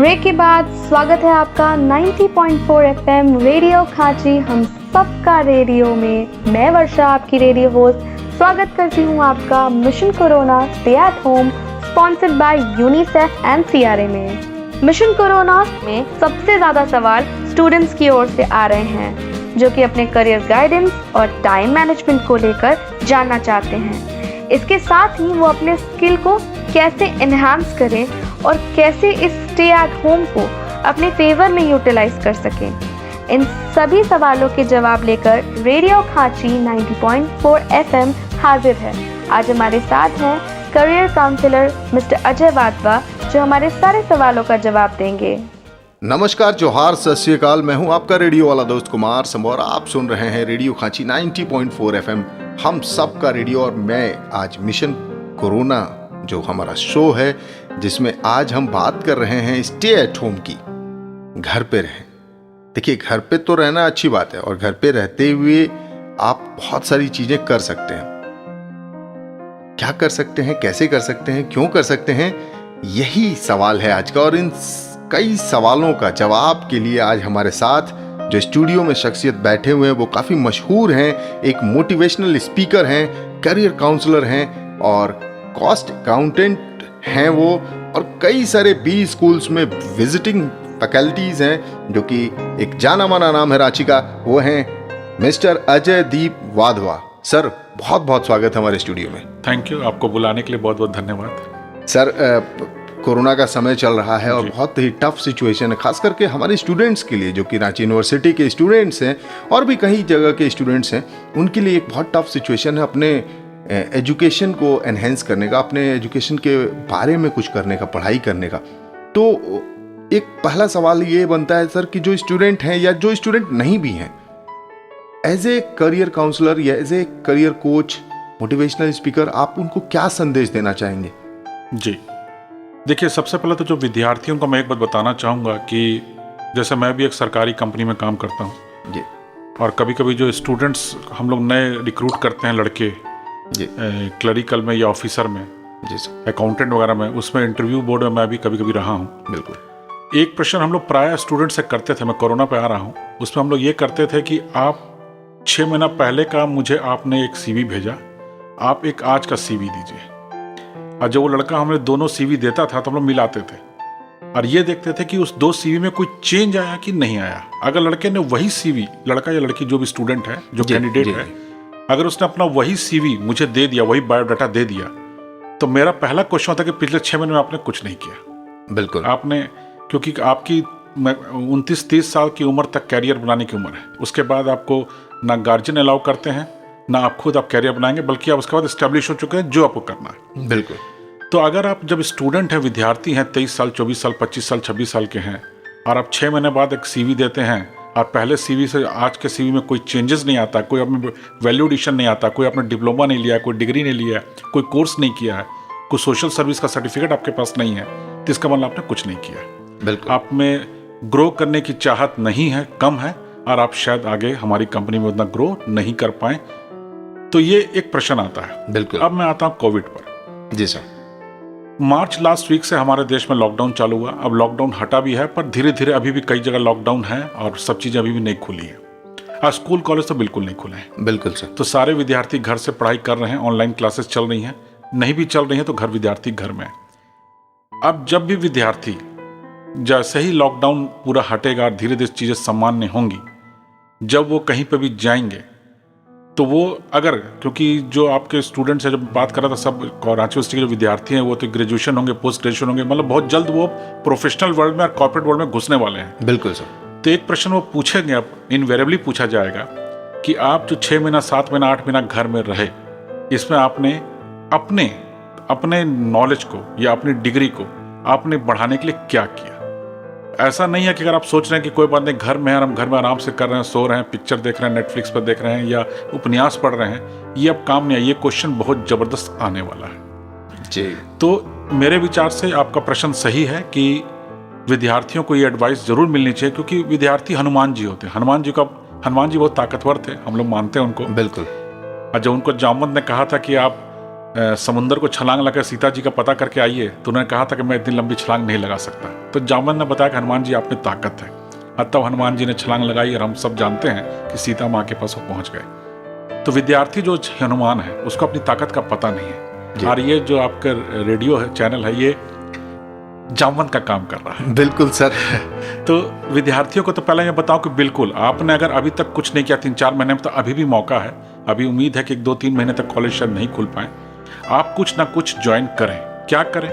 Break के बाद स्वागत है आपका 90.4 एफएम रेडियो खांची हम सबका रेडियो में। मैं वर्षा आपकी रेडियो होस्ट स्वागत करती हूँ आपका mission corona stay at home sponsored by UNICEF and CRA में। मिशन कोरोना में सबसे ज्यादा सवाल स्टूडेंट्स की ओर से आ रहे हैं जो कि अपने करियर गाइडेंस और टाइम मैनेजमेंट को लेकर जानना चाहते हैं। इसके साथ ही वो अपने स्किल को कैसे एनहांस करें और कैसे इस स्टे एट होम को अपने फेवर में यूटिलाइज कर सकें। इन सभी सवालों के जवाब लेकर रेडियो खांची 90.4 एफएम हाजिर है। आज हमारे साथ हैं career counsellor mister Ajay Wadhwa जो हमारे सारे सवालों का जवाब देंगे। नमस्कार, जोहार, सत श्री अकाल। मैं हूं आपका रेडियो वाला दोस्त कुमार संभौर। आप सुन रहे हैं रेडियो खांची 90.4 एफएम हम सबका रेडियो। और मैं आज मिशन कोरोना जो हमारा शो है जिसमें आज हम बात कर रहे हैं स्टे एट होम की। घर पे रहें। देखिए, घर पे तो रहना अच्छी बात है और घर पे रहते हुए आप बहुत सारी चीजें कर सकते हैं। क्या कर सकते हैं, कैसे कर सकते हैं, क्यों कर सकते हैं, यही सवाल है आज का। और इन कई सवालों का जवाब के लिए आज हमारे साथ जो स्टूडियो में शख्सियत बैठे हुए हैं वो काफ़ी मशहूर हैं। एक मोटिवेशनल स्पीकर हैं, करियर काउंसलर हैं और कॉस्ट अकाउंटेंट हैं वो, और कई सारे बी स्कूल्स में विजिटिंग फैकल्टीज हैं जो कि एक जाना माना नाम है रांची का। वो हैं मिस्टर अजय दीप वाधवा। सर, बहुत बहुत स्वागत है हमारे स्टूडियो में। थैंक यू, आपको बुलाने के लिए बहुत बहुत धन्यवाद। सर, कोरोना का समय चल रहा है और बहुत ही टफ सिचुएशन है, खास करके हमारे स्टूडेंट्स के लिए जो कि रांची यूनिवर्सिटी के स्टूडेंट्स हैं और भी कई जगह के स्टूडेंट्स हैं। उनके लिए एक बहुत टफ सिचुएशन है अपने एजुकेशन को एनहेंस करने का, अपने एजुकेशन के बारे में कुछ करने का, पढ़ाई करने का। तो एक पहला सवाल ये बनता है सर कि जो स्टूडेंट हैं या जो स्टूडेंट नहीं भी हैं, एज ए करियर काउंसलर या as a career coach, motivational speaker, आप उनको क्या संदेश देना चाहेंगे? जी देखिए, सबसे पहले तो जो विद्यार्थियों को मैं एक बात बताना चाहूँगा कि जैसे मैं भी एक सरकारी कंपनी में काम करता हूँ जी, और कभी कभी जो स्टूडेंट्स हम लोग नए रिक्रूट करते हैं लड़के जी, क्लरिकल में या ऑफिसर में, जी सर, अकाउंटेंट वगैरह में, उसमें इंटरव्यू बोर्ड में मैं भी कभी कभी रहा हूँ। बिल्कुल। एक प्रश्न हम लोग प्राय स्टूडेंट से करते थे, मैं कोरोना पे आ रहा हूँ, उसमें हम लोग ये करते थे कि आप 6 महीना पहले का मुझे आपने एक CV भेजा, आप एक आज का CV दीजिए। और जब वो लड़का हमें दोनों CV देता था तो हम लोग मिलाते थे और ये देखते थे कि उस 2 CV में कोई चेंज आया कि नहीं आया। अगर लड़के ने वही CV, लड़का या लड़की जो भी स्टूडेंट है, जो कैंडिडेट है, अगर उसने अपना वही CV मुझे दे दिया, वही बायोडाटा दे दिया, तो मेरा पहला क्वेश्चन होता कि पिछले 6 महीने में आपने कुछ नहीं किया। बिल्कुल। आपने, क्योंकि आपकी 29-30 साल की उम्र तक कैरियर बनाने की उम्र है, उसके बाद आपको ना गार्जियन अलाउ करते हैं ना आप खुद आप कैरियर बनाएंगे, बल्कि आप उसके बाद एस्टेब्लिश हो चुके हैं जो आपको करना है। बिल्कुल। तो अगर आप जब स्टूडेंट हैं, विद्यार्थी हैं, 23 साल 24 साल 25 साल 26 साल के हैं और आप 6 महीने बाद एक CV देते हैं और पहले CV से आज के CV में कोई चेंजेस नहीं आता, कोई आपने वैल्यू एडिशन नहीं आता, कोई आपने डिप्लोमा नहीं लिया, कोई डिग्री नहीं लिया, कोई कोर्स नहीं किया है, कोई सोशल सर्विस का सर्टिफिकेट आपके पास नहीं है, तो इसका मतलब आपने कुछ नहीं किया। बिल्कुल। आप में ग्रो करने की चाहत नहीं है, कम है, और आप शायद आगे हमारी कंपनी में उतना ग्रो नहीं कर पाए। तो ये एक प्रश्न आता है। बिल्कुल। अब मैं आता हूँ कोविड पर। जी सर। मार्च लास्ट वीक से हमारे देश में लॉकडाउन चालू हुआ। अब लॉकडाउन हटा भी है, पर धीरे धीरे अभी भी कई जगह लॉकडाउन है और सब चीज़ें अभी भी नहीं खुली है। आज स्कूल कॉलेज तो बिल्कुल नहीं खुले हैं। बिल्कुल सर। तो सारे विद्यार्थी घर से पढ़ाई कर रहे हैं, ऑनलाइन क्लासेस चल रही हैं, नहीं भी चल रही हैं तो घर विद्यार्थी घर में है। अब जब भी विद्यार्थी, जैसे ही लॉकडाउन पूरा हटेगा और धीरे धीरे चीज़ें सामान्य होंगी, जब वो कहीं पर भी जाएंगे तो वो अगर, क्योंकि जो आपके स्टूडेंट्स हैं, जब बात कर रहा था, सब रांची यूनिवर्सिटी के जो विद्यार्थी हैं वो तो ग्रेजुएशन होंगे, पोस्ट ग्रेजुएशन होंगे, मतलब बहुत जल्द वो प्रोफेशनल वर्ल्ड में और कॉर्पोरेट वर्ल्ड में घुसने वाले हैं। बिल्कुल सर। तो एक प्रश्न वो पूछेंगे, अब इनवेरेबली पूछा जाएगा कि आप जो 6 महीना 7 महीना 8 महीना घर में रहे, इसमें आपने अपने नॉलेज को या अपनी डिग्री को आपने बढ़ाने के लिए क्या किया। ऐसा नहीं है कि अगर आप सोच रहे हैं कि कोई बात नहीं, घर में है, हम घर में आराम से कर रहे हैं, सो रहे हैं, पिक्चर देख रहे हैं, नेटफ्लिक्स पर देख रहे हैं या उपन्यास पढ़ रहे हैं, ये अब काम नहीं है। ये क्वेश्चन बहुत जबरदस्त आने वाला है जी। तो मेरे विचार से आपका प्रश्न सही है कि विद्यार्थियों को ये एडवाइस जरूर मिलनी चाहिए, क्योंकि विद्यार्थी हनुमान जी होते हैं। हनुमान जी बहुत ताकतवर थे, हम लोग मानते हैं उनको। बिल्कुल। और जब उनको जामवंत ने कहा था कि आप समुंदर को छलांग लगा सीता जी का पता करके आइए, तो उन्होंने कहा था कि मैं इतनी लंबी छलांग नहीं लगा सकता। तो जामवंत ने बताया कि हनुमान जी आप में ताकत है। तब हनुमान जी ने छलांग लगाई और हम सब जानते हैं कि सीता माँ के पास वो पहुंच गए। तो विद्यार्थी जो हनुमान है उसको अपनी ताकत का पता नहीं है। और ये जो आपका रेडियो है, चैनल है, ये जामवंत का काम कर रहा है। बिल्कुल सर। तो विद्यार्थियों को तो पहले मैं बताऊं कि बिल्कुल आपने अगर अभी तक कुछ नहीं किया 3-4 महीने में, तो अभी भी मौका है। अभी उम्मीद है कि 2-3 महीने तक कॉलेज शायद नहीं खुल पाए। आप कुछ ना कुछ ज्वाइन करें। क्या करें?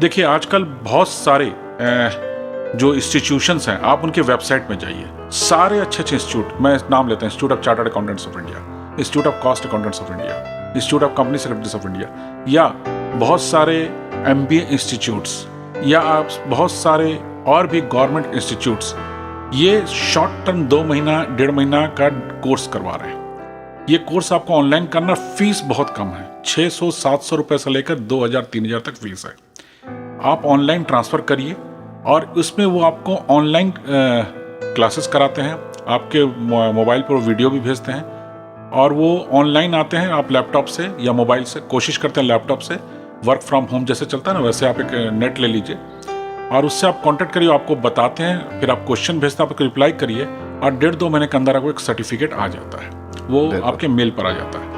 देखिए आजकल बहुत सारे जो इंस्टीट्यूशंस हैं, आप उनके वेबसाइट में जाइए। सारे अच्छे इंस्टीट्यूट, मैं नाम लेता हूँ, institute of chartered accountants of India, institute of cost accountants of India, institute of company secretaries of India, या बहुत सारे MBA इंस्टीट्यूट्स, या आप बहुत सारे और भी गवर्नमेंट इंस्टीट्यूट्स ये शॉर्ट टर्म 2 महीना 1.5 महीना का कोर्स करवा रहे हैं। ये कोर्स आपको ऑनलाइन करना, फीस बहुत कम है, 600-700 रुपये से लेकर 2000-3000 तक फीस है। आप ऑनलाइन ट्रांसफ़र करिए और उसमें वो आपको ऑनलाइन क्लासेस कराते हैं, आपके मोबाइल पर वीडियो भी भेजते हैं, और वो ऑनलाइन आते हैं। आप लैपटॉप से या मोबाइल से, कोशिश करते हैं लैपटॉप से, वर्क फ्रॉम होम जैसे चलता है ना, वैसे आप एक नेट ले लीजिए और उससे आप कांटेक्ट करिए, आपको बताते हैं, फिर आप क्वेश्चन भेजते हैं, आप रिप्लाई करिए, और 1.5-2 महीने के अंदर आपको एक सर्टिफिकेट आ जाता है, वो आपके मेल पर आ जाता है।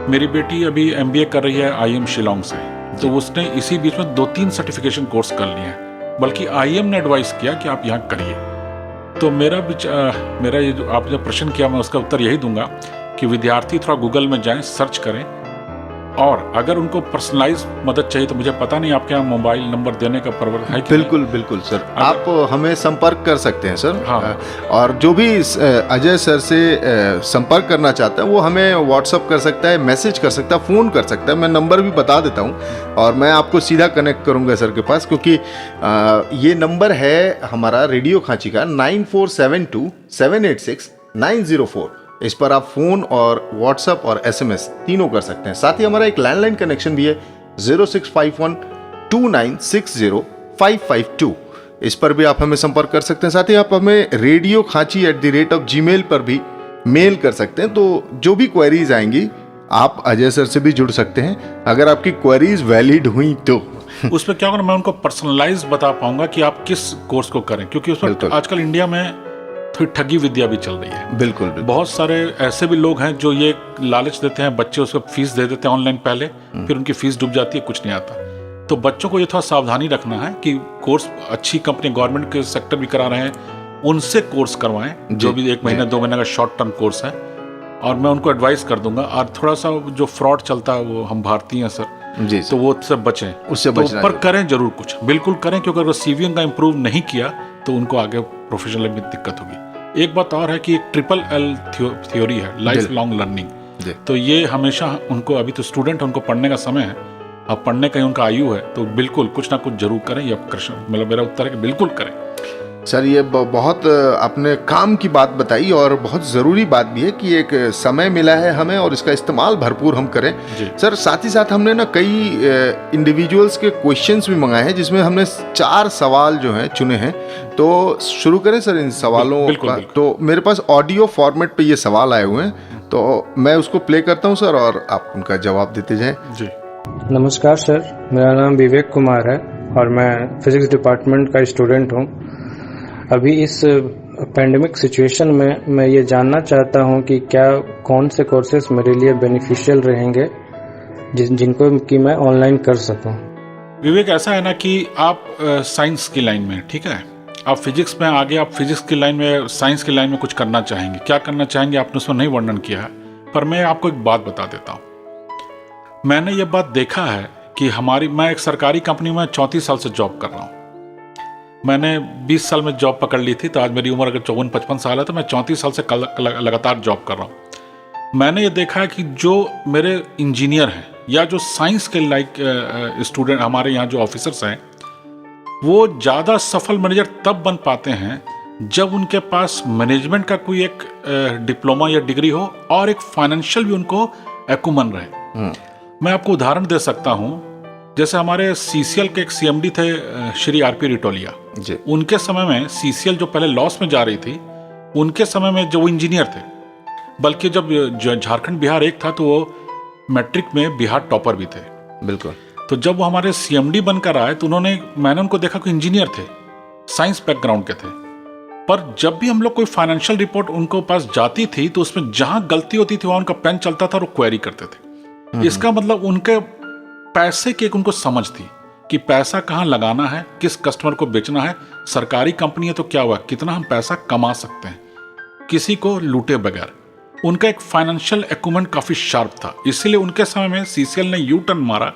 मेरी बेटी अभी MBA कर रही है IIM शिलोंग से, तो उसने इसी बीच में 2-3 सर्टिफिकेशन कोर्स कर लिए हैं, बल्कि IIM ने एडवाइस किया कि आप यहाँ करिए। तो मेरा ये जो आपने प्रश्न किया, मैं उसका उत्तर यही दूंगा कि विद्यार्थी थोड़ा गूगल में जाएं, सर्च करें, और अगर उनको पर्सनलाइज मदद चाहिए तो मुझे पता नहीं आपके यहाँ मोबाइल नंबर देने का प्रवृत्ति है कि बिल्कुल बिल्कुल सर, आप हमें संपर्क कर सकते हैं सर। हाँ। और जो भी अजय सर से संपर्क करना चाहता है वो हमें व्हाट्सअप कर सकता है, मैसेज कर सकता है, फ़ोन कर सकता है। मैं नंबर भी बता देता हूँ और मैं आपको सीधा कनेक्ट करूँगा सर के पास, क्योंकि ये नंबर है हमारा रेडियो खांची का 9472-786-904। इस पर आप फ़ोन और व्हाट्सएप और SMS तीनों कर सकते हैं। साथ ही हमारा एक लैंडलाइन कनेक्शन भी है 0651-2960-552। इस पर भी आप हमें संपर्क कर सकते हैं। साथ ही आप हमें radiokhanchi@gmail पर भी मेल कर सकते हैं। तो जो भी क्वेरीज आएंगी आप अजय सर से भी जुड़ सकते हैं, अगर आपकी क्वेरीज वैलिड हुई तो। उसमें क्या होगा, मैं उनको पर्सनलाइज बता पाऊंगा कि आप किस कोर्स को करें, क्योंकि उसमें आजकल इंडिया में थोड़ी ठगी विद्या भी चल रही है। बिल्कुल। बहुत सारे ऐसे भी लोग हैं जो ये लालच देते हैं, बच्चे उसको फीस दे देते हैं ऑनलाइन पहले, फिर उनकी फीस डूब जाती है, कुछ नहीं आता। तो बच्चों को ये थोड़ा सावधानी रखना है कि कोर्स अच्छी कंपनी, गवर्नमेंट के सेक्टर भी करा रहे हैं, उनसे कोर्स करवाएं, जो भी 1 महीना 2 महीने का शॉर्ट टर्म कोर्स है, और मैं उनको एडवाइस कर दूंगा। और थोड़ा सा जो फ्रॉड चलता है, वो हम भारतीय हैं सर जी, तो वो उससे बचें, उससे बचना, पर करें जरूर, कुछ बिल्कुल करें, क्योंकि अगर CVM का इम्प्रूव नहीं किया तो उनको आगे प्रोफेशनल में दिक्कत होगी। एक बात और है कि एक LLL थ्योरी है, लाइफ लॉन्ग लर्निंग। तो ये हमेशा उनको, अभी तो स्टूडेंट है, उनको पढ़ने का समय है, अब पढ़ने का ही उनका आयु है, तो बिल्कुल कुछ ना कुछ जरूर करें। ये मतलब मेरा उत्तर है कि बिल्कुल करें सर। ये बहुत आपने काम की बात बताई और बहुत ज़रूरी बात भी है कि एक समय मिला है हमें और इसका इस्तेमाल भरपूर हम करें सर। साथ ही साथ हमने ना कई इंडिविजुअल्स के क्वेश्चंस भी मंगाए हैं, जिसमें हमने 4 सवाल जो हैं चुने हैं। तो शुरू करें सर इन सवालों का। तो मेरे पास ऑडियो फॉर्मेट पे ये सवाल आए हुए हैं, तो मैं उसको प्ले करता हूँ सर और आप उनका जवाब देते जाएं जी। नमस्कार सर, मेरा नाम विवेक कुमार है और मैं फिजिक्स डिपार्टमेंट का स्टूडेंट हूँ। अभी इस पैंडेमिक सिचुएशन में मैं ये जानना चाहता हूँ कि क्या कौन से कोर्सेस मेरे लिए बेनिफिशियल रहेंगे जिनको कि मैं ऑनलाइन कर सकूँ। विवेक, ऐसा है ना कि आप साइंस की लाइन में, ठीक है, आप फिजिक्स में आगे, आप फिजिक्स की लाइन में, साइंस की लाइन में कुछ करना चाहेंगे, क्या करना चाहेंगे आपने उसमें नहीं वर्णन किया है, पर मैं आपको एक बात बता देता हूँ। मैंने ये बात देखा है कि मैं एक सरकारी कंपनी में 34 साल से जॉब कर रहा हूँ। मैंने 20 साल में जॉब पकड़ ली थी, तो आज मेरी उम्र अगर 54-55 साल है, तो मैं 34 साल से लगातार जॉब कर रहा हूँ। मैंने ये देखा है कि जो मेरे इंजीनियर हैं या जो साइंस के स्टूडेंट हमारे यहाँ जो ऑफिसर्स हैं, वो ज़्यादा सफल मैनेजर तब बन पाते हैं जब उनके पास मैनेजमेंट का कोई एक डिप्लोमा या डिग्री हो और एक फाइनेंशियल भी उनको अकुमन रहे। मैं आपको उदाहरण दे सकता हूँ, जैसे हमारे CCL के एक CMD थे श्री RP रिटोलिया जी। उनके समय में CCL जो पहले लॉस में जा रही थी, उनके समय में जो वो इंजीनियर थे, बल्कि जब झारखंड बिहार एक था तो वो मैट्रिक में बिहार टॉपर भी थे। बिल्कुल। तो जब वो हमारे सीएमडी बनकर आए तो मैंने उनको देखा कि इंजीनियर थे, साइंस बैकग्राउंड के थे, पर जब भी हम लोग कोई फाइनेंशियल रिपोर्ट उनको पास जाती थी तो उसमें जहां गलती होती थी वहां उनका पेन चलता था और वो क्वेरी करते थे। इसका मतलब उनके पैसे की एक उनको समझ थी कि पैसा कहाँ लगाना है, किस कस्टमर को बेचना है। सरकारी कंपनी है तो क्या हुआ, कितना हम पैसा कमा सकते हैं किसी को लूटे बगैर। उनका एक फाइनेंशियल एक्यूमेंट काफी शार्प था, इसीलिए उनके समय में सीसीएल ने यू टर्न मारा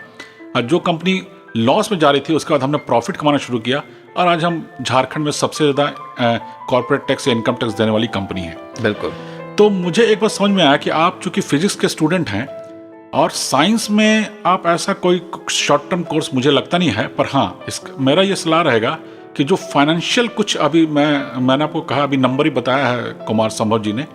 और जो कंपनी लॉस में जा रही थी उसके बाद हमने प्रॉफिट कमाना शुरू किया और आज हम झारखंड में सबसे ज्यादा कॉर्पोरेट टैक्स या इनकम टैक्स देने वाली कंपनी है। बिल्कुल। तो मुझे एक बात समझ में आया कि आप चूंकि फिजिक्स के स्टूडेंट हैं और साइंस में आप ऐसा कोई शॉर्ट टर्म कोर्स मुझे लगता नहीं है, पर हाँ मेरा ये सलाह रहेगा कि जो फाइनेंशियल कुछ अभी मैंने आपको कहा, अभी नंबर ही बताया है कुमार संभव जी ने,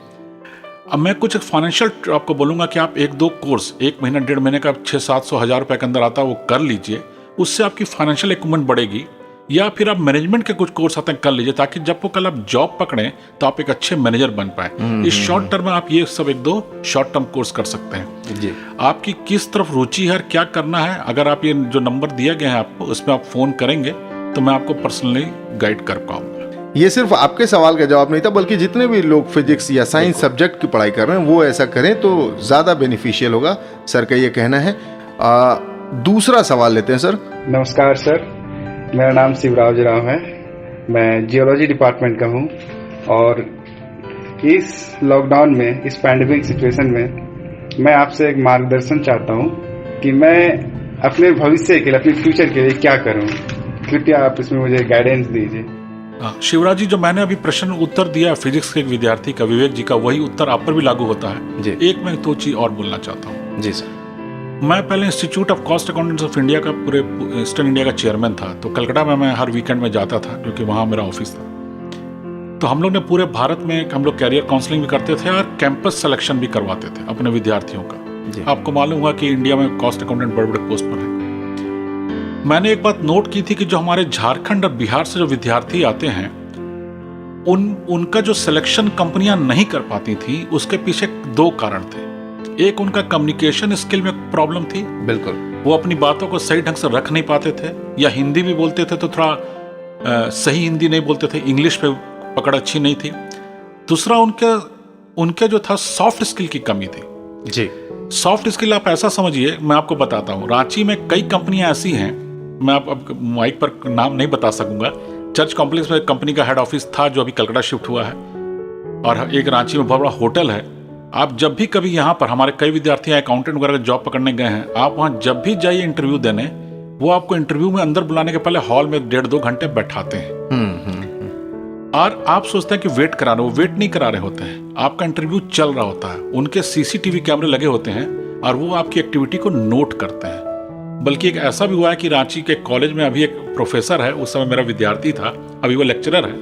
अब मैं कुछ फाइनेंशियल आपको बोलूँगा कि आप 1-2 कोर्स 1 महीना 1.5 महीने का 600-700 रुपये के अंदर आता है वो कर लीजिए, उससे आपकी फाइनेंशियल एक्यूमेंट बढ़ेगी। या फिर आप मैनेजमेंट के कुछ कोर्स आते हैं कर लीजिए, ताकि जब वो कल आप जॉब पकड़ें तो आप एक अच्छे मैनेजर बन पाए। इस शॉर्ट टर्म में आप ये सब 1-2 शॉर्ट टर्म कोर्स कर सकते हैं जी। आपकी किस तरफ रुचि है, क्या करना है, अगर आप ये जो नंबर दिया गया है आपको उसमें आप फोन करेंगे तो मैं आपको पर्सनली गाइड कर पाऊंगा। ये सिर्फ आपके सवाल का जवाब नहीं था, बल्कि जितने भी लोग फिजिक्स या साइंस सब्जेक्ट की पढ़ाई कर रहे हैं वो ऐसा करें तो ज़्यादा बेनिफिशियल होगा, सर का ये कहना है। दूसरा सवाल लेते हैं सर। नमस्कार सर, मेरा नाम शिवराज राव है, मैं जियोलॉजी डिपार्टमेंट का हूँ और इस लॉकडाउन में, इस पैंडेमिक सिचुएशन में मैं आपसे एक मार्गदर्शन चाहता हूँ कि मैं अपने भविष्य के लिए, अपने फ्यूचर के लिए क्या करूँ। कृपया आप इसमें मुझे गाइडेंस दीजिए। शिवराज जी, जो मैंने अभी प्रश्न उत्तर दिया फिजिक्स के एक विद्यार्थी का, विवेक जी का, वही उत्तर आप पर भी लागू होता है जी। एक मैं 2 चीज और बोलना चाहता हूँ। जी सर। मैं पहले institute of cost accountants of India का पूरे ईस्टर्न इंडिया का चेयरमैन था, तो कलकत्ता में मैं हर वीकेंड में जाता था क्योंकि वहाँ मेरा ऑफिस था। तो हम लोग ने पूरे भारत में हम लोग कैरियर काउंसलिंग भी करते थे और कैंपस सिलेक्शन भी करवाते थे अपने विद्यार्थियों का। आपको मालूम हुआ कि इंडिया में कॉस्ट अकाउंटेंट बड़े बड़े पोस्ट पर हैं। मैंने एक बात नोट की थी कि जो हमारे झारखंड और बिहार से जो विद्यार्थी आते हैं उनका जो सिलेक्शन कंपनियां नहीं कर पाती थी, उसके पीछे 2 कारण थे। एक उनका कम्युनिकेशन स्किल में प्रॉब्लम थी, बिल्कुल, वो अपनी बातों को सही ढंग से रख नहीं पाते थे, या हिंदी भी बोलते थे तो थोड़ा सही हिंदी नहीं बोलते थे, इंग्लिश पे पकड़ अच्छी नहीं थी। दूसरा उनके जो था सॉफ्ट स्किल की कमी थी जी। सॉफ्ट स्किल आप ऐसा समझिए, मैं आपको बताता हूँ, रांची में कई कंपनियां ऐसी हैं, मैं अब माइक पर नाम नहीं बता सकूंगा। चर्च कॉम्प्लेक्स में कंपनी का हेड ऑफिस था जो अभी कलकत्ता शिफ्ट हुआ है, और एक रांची में बहुत बड़ा होटल है। आप जब भी कभी यहाँ पर, हमारे कई विद्यार्थी अकाउंटेंट वगैरह जॉब पकड़ने गए हैं, आप वहाँ जब भी जाइए इंटरव्यू देने, वो आपको इंटरव्यू में अंदर बुलाने के पहले हॉल में 1.5-2 घंटे बैठाते हैं। और आप सोचते हैं कि वेट करा रहे, वो वेट नहीं करा रहे होते हैं, आपका इंटरव्यू चल रहा होता है, उनके सीसीटीवी कैमरे लगे होते हैं और वो आपकी एक्टिविटी को नोट करते हैं। बल्कि एक ऐसा भी हुआ है कि रांची के कॉलेज में अभी एक प्रोफेसर है, उस समय मेरा विद्यार्थी था, अभी वो लेक्चरर है,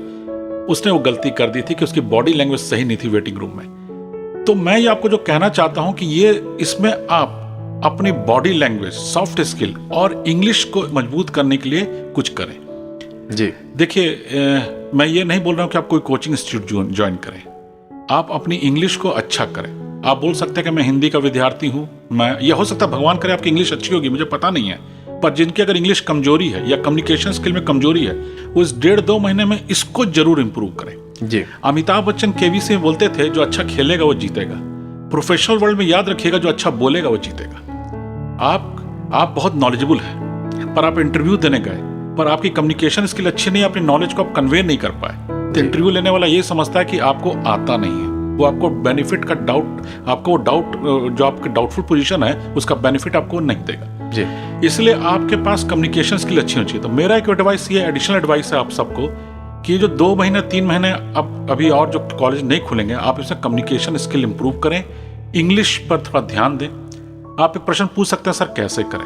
उसने वो गलती कर दी थी कि उसकी बॉडी लैंग्वेज सही नहीं थी वेटिंग रूम में। तो मैं ये आपको जो कहना चाहता हूं कि ये इसमें आप अपनी बॉडी लैंग्वेज, सॉफ्ट स्किल और इंग्लिश को मजबूत करने के लिए कुछ करें जी। देखिए, मैं ये नहीं बोल रहा हूं कि आप कोई कोचिंग इंस्टीट्यूट ज्वाइन करें, आप अपनी इंग्लिश को अच्छा करें। आप बोल सकते हैं कि मैं हिंदी का विद्यार्थी हूं, मैं, यह हो सकता है भगवान करे आपकी इंग्लिश अच्छी होगी, मुझे पता नहीं है, पर जिनकी अगर इंग्लिश कमजोरी है या कम्युनिकेशन स्किल में कमजोरी है, वो इस 1.5-2 महीने में इसको जरूर इंप्रूव करें जी। अमिताभ बच्चन केबीसी में बोलते थे, जो अच्छा खेलेगा वो जीतेगा। प्रोफेशनल वर्ल्ड में याद रखिएगा, जो अच्छा बोलेगा वो जीतेगा। आप बहुत नॉलेजेबल हैं, पर आप इंटरव्यू देने गए, पर आपकी कम्युनिकेशन स्किल अच्छी नहीं, अपनी नॉलेज को आप कन्वे नहीं कर पाए, तो इंटरव्यू लेने वाला ये समझता है कि आपको आता नहीं है, वो आपको बेनिफिट का डाउट, आपको डाउट, जो आपकी डाउटफुल पोजीशन है उसका बेनिफिट आपको नहीं देगा जी। इसलिए आपके पास कम्युनिकेशन स्किल अच्छी होनी चाहिए। तो मेरा एक एडवाइस ये, एडिशनल एडवाइस है आप सबको, कि जो 2 महीने 3 महीने अब अभी और जो कॉलेज नहीं खुलेंगे, आप इसमें कम्युनिकेशन स्किल इंप्रूव करें, इंग्लिश पर थोड़ा ध्यान दें। आप एक प्रश्न पूछ सकते हैं, सर कैसे करें?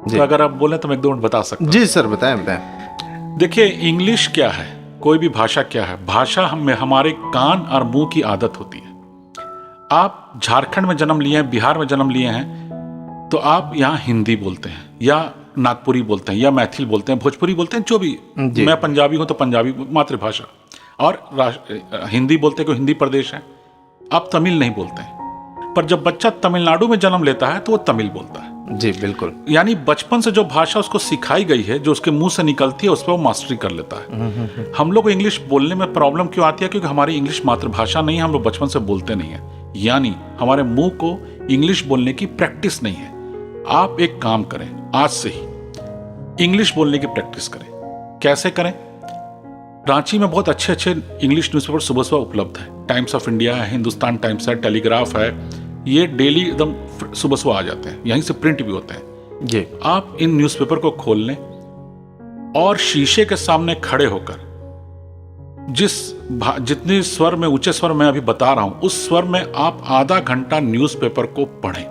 तो अगर आप बोले तो मैं 1-2 मिनट बता सकता हूं। जी सर, बताएं। देखिए, इंग्लिश क्या है, कोई भी भाषा क्या है, भाषा हमें हमारे कान और मुंह की आदत होती है। आप झारखंड में जन्म लिए हैं, बिहार में जन्म लिए हैं, तो आप यहाँ हिंदी बोलते हैं या नागपुरी बोलते हैं या मैथिल बोलते हैं, भोजपुरी बोलते हैं, जो भी। मैं पंजाबी हूं तो पंजाबी मातृभाषा, और हिंदी बोलते हैं, हिंदी प्रदेश है। आप तमिल नहीं बोलते हैं, पर जब बच्चा तमिलनाडु में जन्म लेता है तो वो तमिल बोलता है। जी बिल्कुल। यानी बचपन से जो भाषा उसको सिखाई गई है, जो उसके मुंह से निकलती है, उस पर वो मास्टरी कर लेता है। हम लोग को इंग्लिश बोलने में प्रॉब्लम क्यों आती है? क्योंकि हमारी इंग्लिश मातृभाषा नहीं है, हम लोग बचपन से बोलते नहीं है, यानी हमारे मुंह को इंग्लिश बोलने की प्रैक्टिस नहीं है। आप एक काम करें, आज से ही इंग्लिश बोलने की प्रैक्टिस करें। कैसे करें? रांची में बहुत अच्छे अच्छे इंग्लिश न्यूज़पेपर सुबह सुबह उपलब्ध है। टाइम्स ऑफ इंडिया है, हिंदुस्तान टाइम्स है, टेलीग्राफ है, ये डेली एकदम सुबह सुबह आ जाते हैं, यहीं से प्रिंट भी होते हैं। जी। आप इन न्यूज़पेपर को खोल लें और शीशे के सामने खड़े होकर जितने स्वर में, ऊंचे स्वर में अभी बता रहा हूं, उस स्वर में आप आधा घंटा न्यूज़पेपर को पढ़ें।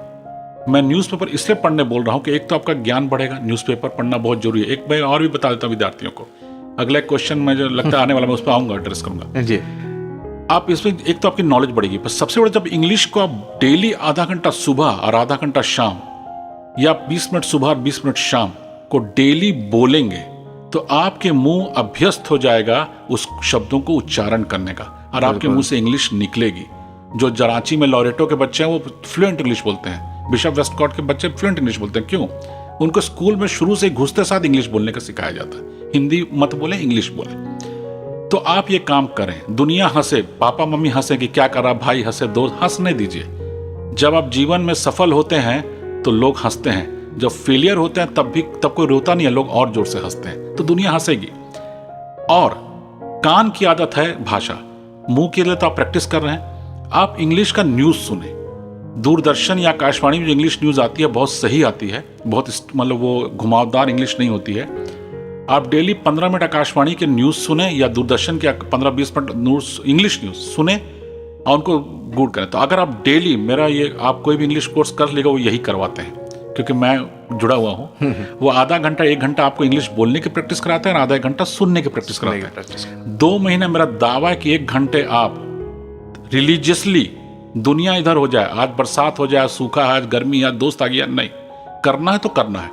मैं न्यूज़पेपर इसलिए पढ़ने बोल रहा हूं कि एक तो आपका ज्ञान बढ़ेगा, न्यूज़पेपर पढ़ना बहुत जरूरी है। एक मैं और भी बता देता हूं विद्यार्थियों को, अगला क्वेश्चन में जो लगता है आने वाला, मैं उस पर आऊंगा, एड्रेस करूंगा जी। आप इसमें एक तो आपकी नॉलेज बढ़ेगी, पर सबसे बड़ा जब इंग्लिश को आप डेली आधा घंटा सुबह और आधा घंटा शाम, या 20 मिनट सुबह और 20 मिनट शाम को डेली बोलेंगे तो आपके मुंह अभ्यस्त हो जाएगा उस शब्दों को उच्चारण करने का, और आपके मुंह से इंग्लिश निकलेगी। जो रांची में लॉरेटो के बच्चे हैं वो फ्लुएंट इंग्लिश बोलते हैं, बिशप वेस्टकॉट के बच्चे फ्लुएंट इंग्लिश बोलते हैं। क्यों? उनको स्कूल में शुरू से घुसते साथ इंग्लिश बोलने का सिखाया जाता है। हिंदी मत बोले, इंग्लिश बोले। तो आप ये काम करें, दुनिया हंसे, पापा मम्मी हंसे कि क्या कर रहा, भाई हंसे, दोस्त हंसने दीजिए। जब आप जीवन में सफल होते हैं तो लोग हंसते हैं, जब फेलियर होते हैं तब कोई रोता नहीं है, लोग और जोर से हंसते हैं, तो दुनिया हंसेगी। और कान की आदत है भाषा, मुंह के लिए तो आप प्रैक्टिस कर रहे हैं। आप इंग्लिश का न्यूज सुने, दूरदर्शन या आकाशवाणी में जो इंग्लिश न्यूज आती है बहुत सही आती है, बहुत मतलब वो घुमावदार इंग्लिश नहीं होती है। आप डेली 15 मिनट आकाशवाणी के न्यूज सुने या दूरदर्शन के 15-20 मिनट इंग्लिश न्यूज सुने और उनको गुड करें। तो अगर आप डेली, मेरा ये, आप कोई भी इंग्लिश कोर्स कर लेगा वो यही करवाते हैं, क्योंकि मैं जुड़ा हुआ हूँ। वो आधा घंटा 1 घंटा आपको इंग्लिश बोलने की प्रैक्टिस कराते हैं और आधा 1 घंटा सुनने की प्रैक्टिस कराते हैं। 2 महीने मेरा दावा है कि 1 घंटे आप रिलीजियसली, दुनिया इधर हो जाए, आज बरसात हो जाए, सूखा है, आज गर्मी है, दोस्त आ गया, नहीं, करना है तो करना है।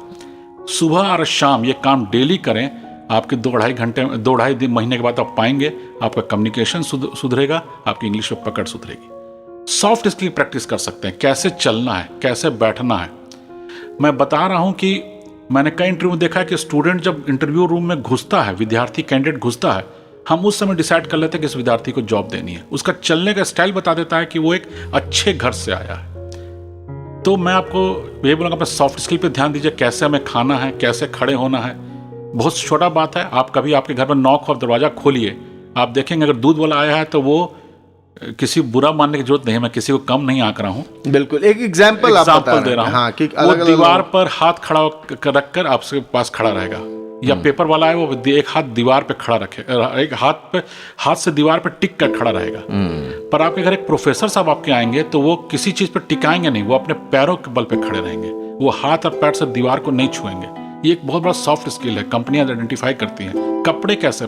सुबह और शाम ये काम डेली करें, आपके 2-2.5 महीने के बाद आप पाएंगे आपका कम्युनिकेशन सुधरेगा, आपकी इंग्लिश में पकड़ सुधरेगी। सॉफ्ट स्किल प्रैक्टिस कर सकते हैं, कैसे चलना है, कैसे बैठना है। मैं बता रहा हूं कि मैंने कई इंटरव्यू में देखा है कि स्टूडेंट जब इंटरव्यू रूम में घुसता है, विद्यार्थी कैंडिडेट घुसता है, हम उस समय डिसाइड कर लेते हैं कि इस विद्यार्थी को जॉब देनी है। उसका चलने का स्टाइल बता देता है कि वो एक अच्छे घर से आया है। तो मैं आपको ये बोलूँगा, अपने सॉफ्ट स्किल पे ध्यान दीजिए, कैसे हमें खाना है, कैसे खड़े होना है। बहुत छोटा बात है, आप कभी आपके घर में नॉक और दरवाजा खोलिए, आप देखेंगे अगर दूध वाला आया है तो वो किसी बुरा मानने की जरूरत नहीं है, मैं किसी को कम नहीं आंक रहा हूँ, बिल्कुल एक एग्जाम्पल दे रहा हूँ। हाँ, कि वो दीवार पर हाथ खड़ा रखकर आपके पास खड़ा रहेगा, या पेपर वाला है वो एक हाथ दीवार पे खड़ा रखे, एक हाथ से दीवार पे टिक कर खड़ा रहेगा। पर आपके घर एक प्रोफेसर साहब आपके आएंगे तो वो किसी चीज पे टिकाएंगे नहीं, वो अपने पैरों के बल पे खड़े रहेंगे, वो हाथ और पैर से दीवार को नहीं छुएंगे। ये एक बहुत बड़ा सॉफ्ट स्किल है, कंपनियां आइडेंटिफाई करती हैं। कपड़े कैसे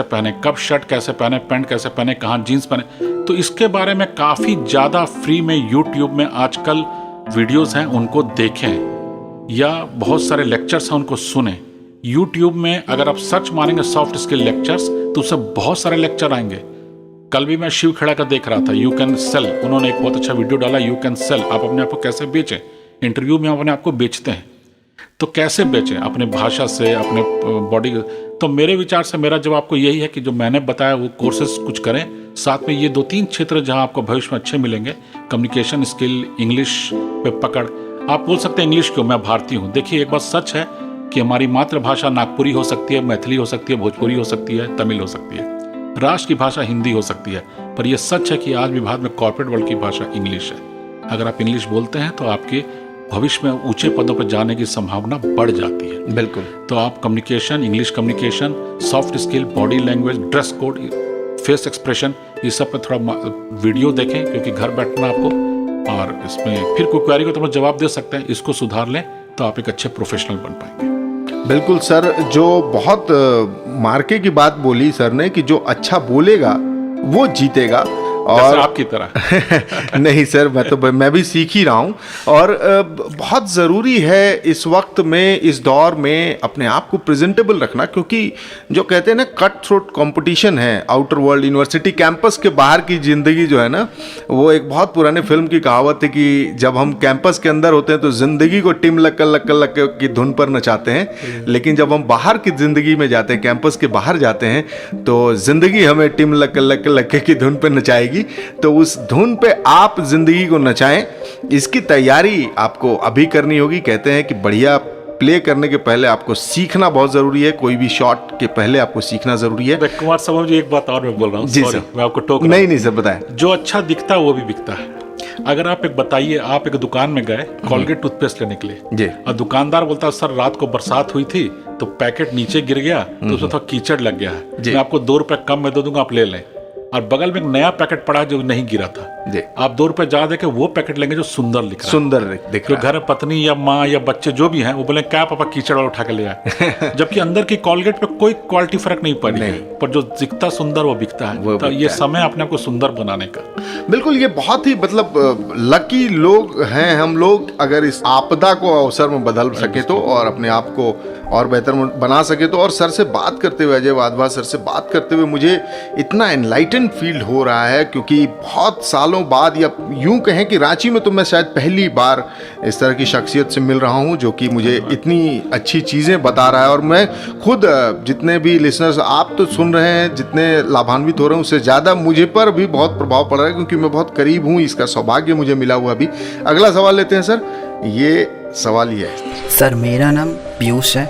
पहने, कब शर्ट कैसे पहने, पैंट कैसे पहने, कहाँ जीन्स पहने, तो इसके बारे में काफी ज्यादा फ्री में यूट्यूब में आजकल वीडियोस हैं, उनको देखें, या बहुत सारे लेक्चर्स हैं उनको सुने। यूट्यूब में अगर आप सर्च मारेंगे सॉफ्ट स्किल लेक्चर्स तो उससे बहुत सारे लेक्चर आएंगे। कल भी मैं शिव खेड़ा का देख रहा था, यू कैन सेल, उन्होंने एक बहुत अच्छा वीडियो डाला, यू कैन सेल, आप अपने आप को कैसे बेचें। इंटरव्यू में अपने आप को बेचते हैं, तो कैसे बेचें, अपने भाषा से, अपने बॉडी। तो मेरे विचार से मेरा जवाब आपको यही है कि जो मैंने बताया वो कोर्सेज कुछ करें, साथ में ये 2-3 क्षेत्र जहां आपको भविष्य में अच्छे मिलेंगे, कम्युनिकेशन स्किल, इंग्लिश पे पकड़। आप बोल सकते हैं इंग्लिश क्यों, मैं भारतीय हूँ। देखिए एक बात सच है कि हमारी मातृभाषा नागपुरी हो सकती है, मैथिली हो सकती है, भोजपुरी हो सकती है, तमिल हो सकती है, राष्ट्र की भाषा हिंदी हो सकती है, पर यह सच है कि आज भी भारत में कॉर्पोरेट वर्ल्ड की भाषा इंग्लिश है। अगर आप इंग्लिश बोलते हैं तो आपके भविष्य में ऊंचे पदों पर जाने की संभावना बढ़ जाती है। बिल्कुल। तो आप communication, English communication, soft skill, body language, dress code, face expression, ये सब पे थोड़ा वीडियो देखें, क्योंकि घर बैठना आपको, और इसमें फिर कोई क्वेरी को तो हम जवाब दे सकते हैं, इसको सुधार लें तो आप एक अच्छे प्रोफेशनल बन पाएंगे। बिल्कुल सर, जो बहुत मार्के की बात बोली सर ने कि जो अच्छा बोलेगा वो जीतेगा, जैसे आपकी तरह। नहीं सर, मैं भी सीख ही रहा हूँ। और बहुत ज़रूरी है इस वक्त में, इस दौर में अपने आप को प्रेजेंटेबल रखना, क्योंकि जो कहते हैं ना कट थ्रोट कंपटीशन है आउटर वर्ल्ड, यूनिवर्सिटी कैंपस के बाहर की ज़िंदगी जो है ना, वो एक बहुत पुराने फिल्म की कहावत है कि जब हम कैंपस के अंदर होते हैं तो ज़िंदगी को टिम लक की धुन पर नचाते हैं, लेकिन जब हम बाहर की ज़िंदगी में जाते हैं, कैंपस के बाहर जाते हैं, तो ज़िंदगी हमें टिम लक की धुन पर नचाएगी। तो उस धुन पे आप जिंदगी को नचाएं, इसकी तैयारी आपको अभी करनी होगी। कहते हैं कि बढ़िया प्ले करने के पहले आपको सीखना बहुत जरूरी है, कोई भी शॉट के पहले आपको सीखना जरूरी है। कुमार साहब जी, एक बात और मैं बोल रहा हूँ, जी सर, मैं आपको टोक रहा हूं। नहीं सर, बताएं। जो अच्छा दिखता है वो भी बिकता है। अगर आप एक बताइए, आप एक दुकान में गए कॉलगेट टूथपेस्ट लेने के लिए जी, और दुकानदार बोलता है सर रात को बरसात हुई थी तो पैकेट नीचे गिर गया तो उसमें थोड़ा कीचड़ लग गया है, मैं आपको 2 रुपए कम में दे दूंगा, आप ले लें। और बगल में एक नया पैकेट पड़ा जो नहीं गिरा था, आप 2 रुपए ज्यादा देके वो पैकेट लेंगे जो सुंदर लिख रहा है, सुंदर दिख रहा है। घर में पत्नी या माँ या बच्चे जो भी हैं वो बोले क्या पापा कीचड़ वाला उठा के ले आए। जबकि अंदर की कॉलगेट पे कोई क्वालिटी फर्क नहीं पड़ी है, पर जो दिखता सुंदर वो बिकता है। तो ये समय अपने आप को सुंदर बनाने का। बिल्कुल, ये बहुत ही मतलब लकी लोग हैं हम लोग अगर इस आपदा को अवसर में बदल सके तो, और अपने आप को और बेहतर बना सके तो। और सर से बात करते हुए, अजय वाधवा सर से बात करते हुए मुझे इतना एनलाइटन फील हो रहा है, क्योंकि बहुत सालों बाद, या यूं कहें कि रांची में तो मैं शायद पहली बार इस तरह की शख्सियत से मिल रहा हूं जो कि मुझे इतनी अच्छी चीज़ें बता रहा है। और मैं खुद, जितने भी लिसनर्स आप तो सुन रहे हैं, जितने लाभान्वित हो रहे हैं, उससे ज़्यादा मुझे पर भी बहुत प्रभाव पड़ रहा है, क्योंकि मैं बहुत करीब हूँ, इसका सौभाग्य मुझे मिला हुआ। अभी अगला सवाल लेते हैं सर। ये सवाल ये है सर, मेरा नाम पीयूष है,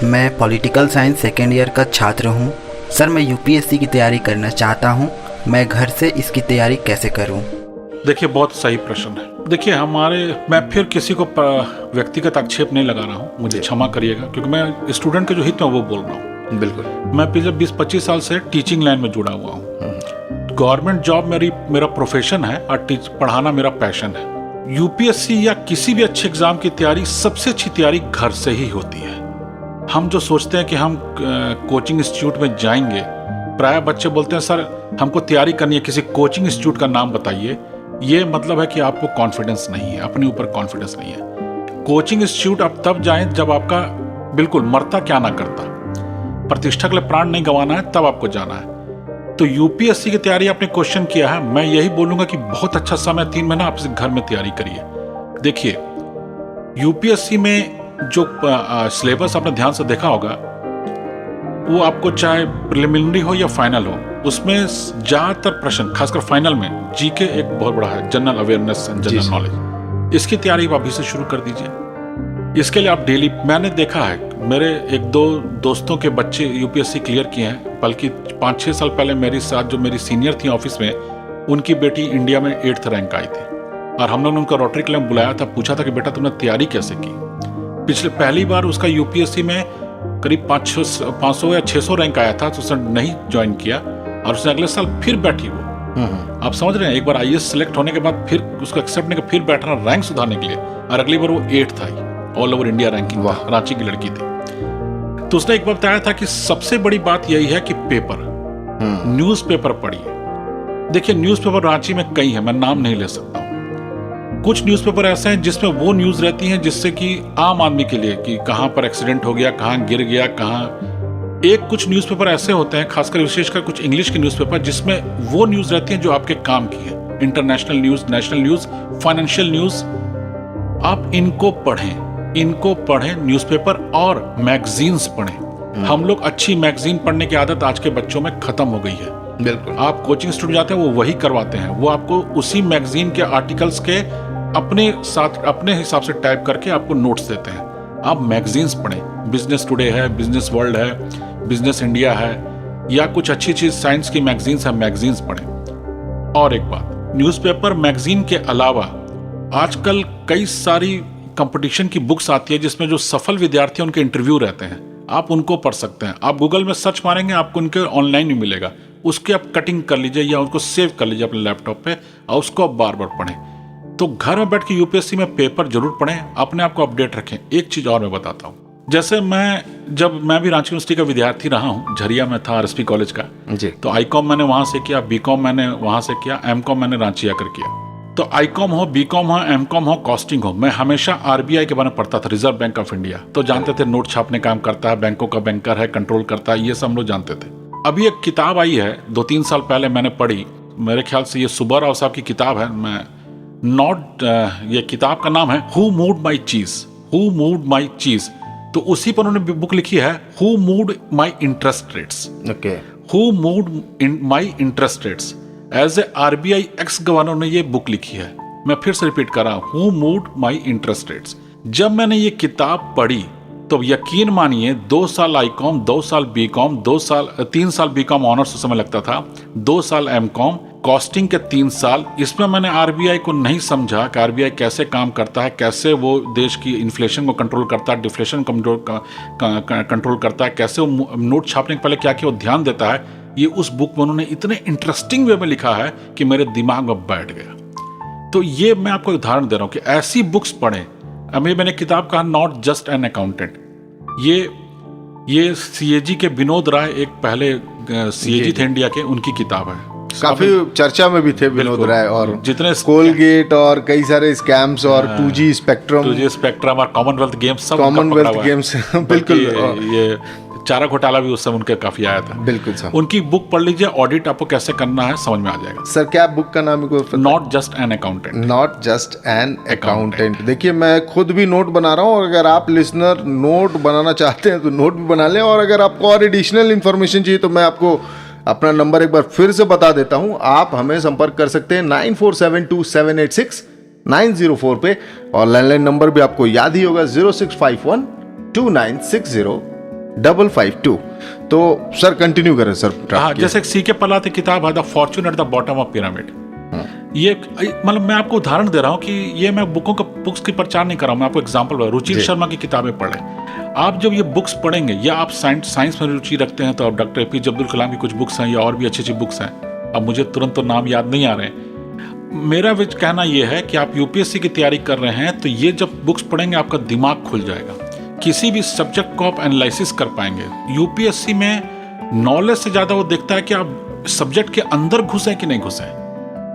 मैं पॉलिटिकल साइंस सेकेंड ईयर का छात्र हूँ। सर, मैं यूपीएससी की तैयारी करना चाहता हूँ, मैं घर से इसकी तैयारी कैसे करूँ? देखिए, बहुत सही प्रश्न है। देखिए, मैं फिर किसी को व्यक्तिगत आक्षेप नहीं लगा रहा हूँ, मुझे क्षमा करिएगा, क्योंकि मैं स्टूडेंट के जो हित में वो बोल रहा हूँ। बिल्कुल, मैं पिछले 20-25 साल से टीचिंग लाइन में जुड़ा हुआ हूँ। गवर्नमेंट जॉब मेरा प्रोफेशन है और पढ़ाना मेरा पैशन है। यूपीएससी या किसी भी अच्छे एग्जाम की तैयारी, सबसे अच्छी तैयारी घर से ही होती है। हम जो सोचते हैं कि हम कोचिंग इंस्टीट्यूट में जाएंगे, प्राय बच्चे बोलते हैं सर हमको तैयारी करनी है, किसी कोचिंग इंस्टीट्यूट का नाम बताइए। ये मतलब है कि आपको कॉन्फिडेंस नहीं है, अपने ऊपर कॉन्फिडेंस नहीं है। कोचिंग इंस्टीट्यूट आप तब जाएं जब आपका बिल्कुल मरता क्या ना करता, प्रतिष्ठा के लिए प्राण नहीं गंवाना है, तब आपको जाना है। तो यूपीएससी की तैयारी आपने क्वेश्चन किया है, मैं यही बोलूंगा कि बहुत अच्छा समय 3 महीना आप घर में तैयारी करिए। देखिए, यूपीएससी में जो सिलेबस आपने ध्यान से देखा होगा, वो आपको चाहे प्रिलिमिनरी हो या फाइनल हो, उसमें ज्यादातर प्रश्न, खासकर फाइनल में जीके एक बहुत बड़ा है, general awareness and general knowledge. इसकी तैयारी आप अभी से शुरू कर दीजिए। इसके लिए आप डेली, मैंने देखा है मेरे 1-2 दोस्तों के बच्चे यूपीएससी क्लियर किए हैं, बल्कि 5-6 साल पहले मेरे साथ जो मेरी सीनियर थी ऑफिस में, उनकी बेटी इंडिया में 8th रैंक आई थी, और हम लोगों ने उनका रोटरी क्लब बुलाया था, पूछा था कि बेटा तुमने तैयारी कैसे की। पहली बार उसका यूपीएससी में करीब 500 या 600 रैंक आया था, तो उसने नहीं ज्वाइन किया, और उसने अगले साल फिर बैठी वो। आप समझ रहे हैं, एक बार आईएएस सेलेक्ट होने के बाद फिर उसको एक्सेप्ट नहीं, फिर बैठना रैंक सुधारने के लिए, और अगली बार वो 8th आई all over India ranking. Ranchi की लड़की थी। तो उसने एक बार बताया था कि सबसे बड़ी बात यही है कि पेपर, न्यूज़पेपर पढ़िए। देखिए, न्यूज़पेपर रांची में कई है, मैं नाम नहीं ले सकता हूँ। कुछ न्यूज़पेपर ऐसे हैं जिसमें वो न्यूज़ रहती हैं जिससे कि आम आदमी के लिए, कि कहाँ पर एक्सीडेंट हो गया, कहाँ गिर गया, कहाँ। कुछ न्यूज़पेपर ऐसे होते हैं, खासकर विशेषकर कुछ इंग्लिश के न्यूज़पेपर, जिसमें वो न्यूज़ रहती हैं जो आपके काम की है। International news, national news, financial news, आप इनको पढ़ें न्यूज़पेपर, और मैगजीन्स पढ़ें। हम लोग अच्छी मैगजीन पढ़ने की आदत आज के बच्चों में खत्म हो गई है। बिल्कुल, आप कोचिंग स्टूडेंट जाते हैं, वो वही करवाते हैं, वो आपको उसी मैगजीन के आर्टिकल्स के अपने हिसाब से टाइप करके आपको नोट्स देते हैं। आप मैगजीन्स पढ़ें, बिजनेस टुडे है, बिजनेस वर्ल्ड है, बिजनेस इंडिया है, या कुछ अच्छी चीज साइंस की मैगजीन्स है, मैगजीन्स पढ़ें। और एक बात, न्यूज़पेपर मैगजीन के अलावा आजकल कई सारी कंपटीशन की बुक्स आती है, जिसमें जो सफल विद्यार्थी हैं उनके इंटरव्यू रहते हैं, आप उनको पढ़ सकते हैं। आप गूगल में सर्च मारेंगे, आपको उनके ऑनलाइन भी मिलेगा, उसके आप कटिंग कर लीजिए या उनको सेव कर लीजिए अपने लैपटॉप पे, और उसको आप बार बार पढ़ें। तो घर में बैठ के यूपीएससी में पेपर जरूर पढ़ें, अपने आप को अपडेट रखें। एक चीज और मैं बताता हूँ, जैसे मैं भी रांची यूनिवर्सिटी का विद्यार्थी रहा हूँ, झरिया में था आरएसपी कॉलेज का जी। तो आईकॉम मैंने वहाँ से किया, बीकॉम मैंने वहाँ से किया, एमकॉम मैंने रांची आकर किया। तो आईकॉम हो, बीकॉम हो, एमकॉम हो, कॉस्टिंग हो, मैं हमेशा आरबीआई के बारे में पढ़ता था, रिजर्व बैंक ऑफ इंडिया। तो जानते थे नोट छापने काम करता है, बैंकों का बैंकर है, कंट्रोल करता है, ये सब हम लोग जानते थे। अभी एक किताब आई है 2-3 साल पहले मैंने पढ़ी, मेरे ख्याल से ये सुब्बा राव साहब की किताब है। ये किताब का नाम है हु मूव्ड माई चीज, हु मूव्ड माई चीज। तो उसी पर उन्होंने बुक लिखी है who moved my interest rates. Okay. Who moved my interest rates. As a RBI ex governor ने ये बुक लिखी है। मैं फिर से रिपीट कर रहा हूं, who moved my interest rates. जब मैंने ये किताब पढ़ी तो यकीन मानिए 2 साल आईकॉम, 2 साल बीकॉम, 3 साल बीकॉम ऑनर्स उस समय लगता था, 2 साल एमकॉम, कॉस्टिंग के 3 साल, इसमें मैंने आरबीआई को नहीं समझा कि आरबीआई कैसे काम करता है, कैसे वो देश की इन्फ्लेशन को कंट्रोल करता है, डिफ्लेशन कंट्रोल करता है, कैसे वो नोट छापने के पहले क्या क्या वो ध्यान देता है। ये उस बुक में उन्होंने इतने इंटरेस्टिंग वे में लिखा है कि मेरे दिमाग में बैठ गया। तो ये मैं आपको उदाहरण दे रहा हूँ कि ऐसी बुक्स पढ़ें। अभी मैंने किताब कहा नॉट जस्ट एन अकाउंटेंट, ये सीएजी के विनोद राय एक पहले सीएजी थे इंडिया के, उनकी किताब है। काफी चर्चा में भी थे विनोद राय, और जितने कोलगेट और कई सारे स्कैम्स और 2G स्पेक्ट्रम और कॉमनवेल्थ गेम्स सब कॉमनवेल्थ गेम्स बिल्कुल। ये चारा घोटाला भी उस समय उनके काफी आया था। बिल्कुल सर। उनकी बुक पढ़ लीजिए, ऑडिट आपको कैसे करना है समझ में आ जाएगा। सर क्या बुक का नाम है? Not just an accountant. Not just an accountant. देखिए मैं खुद भी नोट बना रहा हूँ, और अगर आप लिसनर नोट बनाना चाहते हैं तो नोट भी बना लें, और अगर आपको और एडिशनल इन्फॉर्मेशन चाहिए तो मैं आपको अपना नंबर एक बार फिर से बता देता हूँ। आप हमें संपर्क कर सकते हैं 9472786904 पे, और लैंडलाइन नंबर भी आपको याद ही होगा 065129605552। तो सर कंटिन्यू करें सर। हाँ, जैसे एक सीके पलाते किताब है the Fortune at the bottom of pyramid. ये मतलब मैं आपको उदाहरण दे रहा हूँ कि ये मैं बुक्स की प्रचार नहीं कर रहा हूँ, मैं आपको एग्जांपल बता रहा हूँ। रुचि शर्मा की किताबें पढ़ें। आप जब ये बुक्स पढ़ेंगे, या आप साइंस में रुचि रखते हैं तो आप डॉक्टर APJ अब्दुल कलाम की कुछ बुक्स हैं, या और भी अच्छी अच्छी बुक्स हैं। अब मुझे तुरंत तो नाम याद नहीं आ रहे हैं। मेरा कहना यह है कि आप यूपीएससी की तैयारी कर रहे हैं तो ये जब बुक्स पढ़ेंगे आपका दिमाग खुल जाएगा, किसी भी सब्जेक्ट को आप एनालिसिस कर पाएंगे। यूपीएससी में नॉलेज से ज्यादा वो देखता है कि आप सब्जेक्ट के अंदर घुसे कि नहीं घुसे।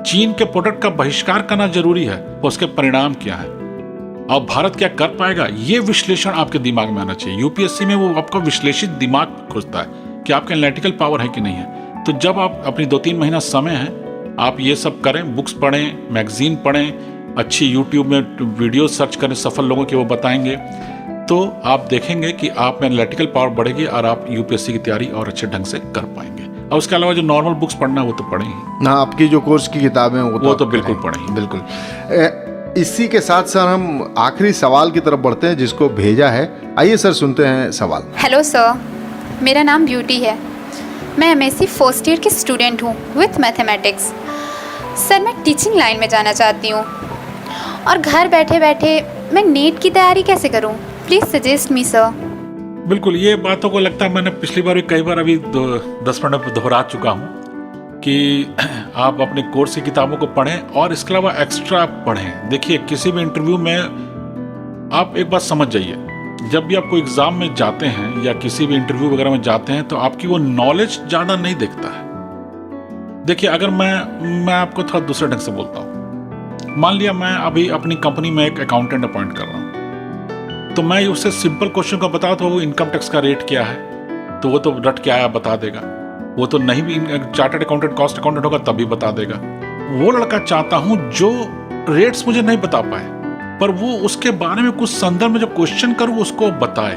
चीन के प्रोडक्ट का बहिष्कार करना जरूरी है, उसके परिणाम क्या है और भारत क्या कर पाएगा, ये विश्लेषण आपके दिमाग में आना चाहिए। यूपीएससी में वो आपका विश्लेषित दिमाग खोजता है कि आपका एनालिटिकल पावर है कि नहीं है। तो जब आप अपनी 2-3 महीना समय है, आप ये सब करें, बुक्स पढ़ें, मैगजीन पढ़ें, अच्छी यूट्यूब में वीडियो सर्च करें, सफल लोगों के वो बताएंगे, तो आप देखेंगे कि आप में एनालिटिकल पावर बढ़ेगी और आप यूपीएससी की तैयारी और अच्छे ढंग से कर पाएंगे। और उसके अलावा जो नॉर्मल बुक्स पढ़ना है वो तो पढ़ें ही। हाँ, आपकी जो कोर्स की किताबें वो तो बिल्कुल पढ़ें। बिल्कुल। इसी के साथ सर हम आखिरी सवाल की तरफ बढ़ते हैं जिसको भेजा है। आइए सर सुनते हैं सवाल। हेलो सर, मेरा नाम ब्यूटी है। मैं MSc फर्स्ट ईयर की स्टूडेंट हूँ विथ मैथमेटिक्स। सर मैं टीचिंग लाइन में जाना चाहती हूँ और घर बैठे बैठे मैं नीट की तैयारी कैसे करूँ? Please suggest me sir. बिल्कुल, ये बातों को लगता है मैंने पिछली बार भी कई बार अभी 10 मिनट में दोहरा चुका हूँ कि आप अपने कोर्स की किताबों को पढ़ें और इसके अलावा एक्स्ट्रा पढ़ें। देखिए, किसी भी इंटरव्यू में आप एक बात समझ जाइए, जब भी आप कोई एग्ज़ाम में जाते हैं या किसी भी इंटरव्यू वगैरह में जाते हैं तो आपकी वो नॉलेज ज़्यादा नहीं देखता है। देखिए, अगर मैं आपको थोड़ा दूसरे ढंग से बोलता हूँ, मान लिया मैं अभी अपनी कंपनी में एक अकाउंटेंट अपॉइंट कर रहा हूँ, तो मैं उससे सिंपल क्वेश्चन का बताऊँ तो वो इनकम टैक्स का रेट क्या है, तो वो तो रट के आया बता देगा। वो तो नहीं भी चार्टर्ड अकाउंटेंट कॉस्ट अकाउंटेंट होगा तभी बता देगा। वो लड़का चाहता हूँ जो रेट्स मुझे नहीं बता पाए पर वो उसके बारे में कुछ संदर्भ में जो क्वेश्चन करूँ उसको बताए,